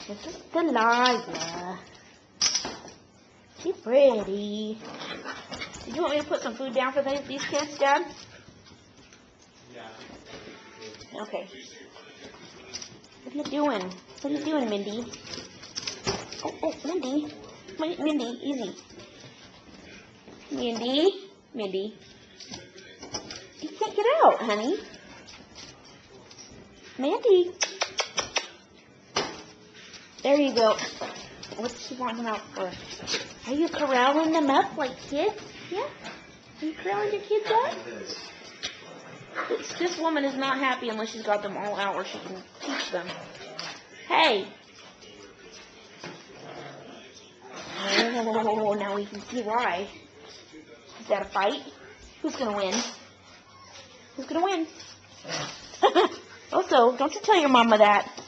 This is Delilah. She's pretty. Did you want me to put some food down for these kids, Dad? Okay. What are you doing? What are you doing, Mindy? Oh, Mindy. Mindy, easy. Mindy. You can't get out, honey. Mindy. There you go. What's she wanting them out for? Are you corralling them up like kids? Yeah? Are you corralling your kids up? This woman is not happy unless she's got them all out where she can teach them. Hey! Oh, now we can see why. Is that a fight? Who's gonna win? Who's gonna win? Also, don't you tell your mama that.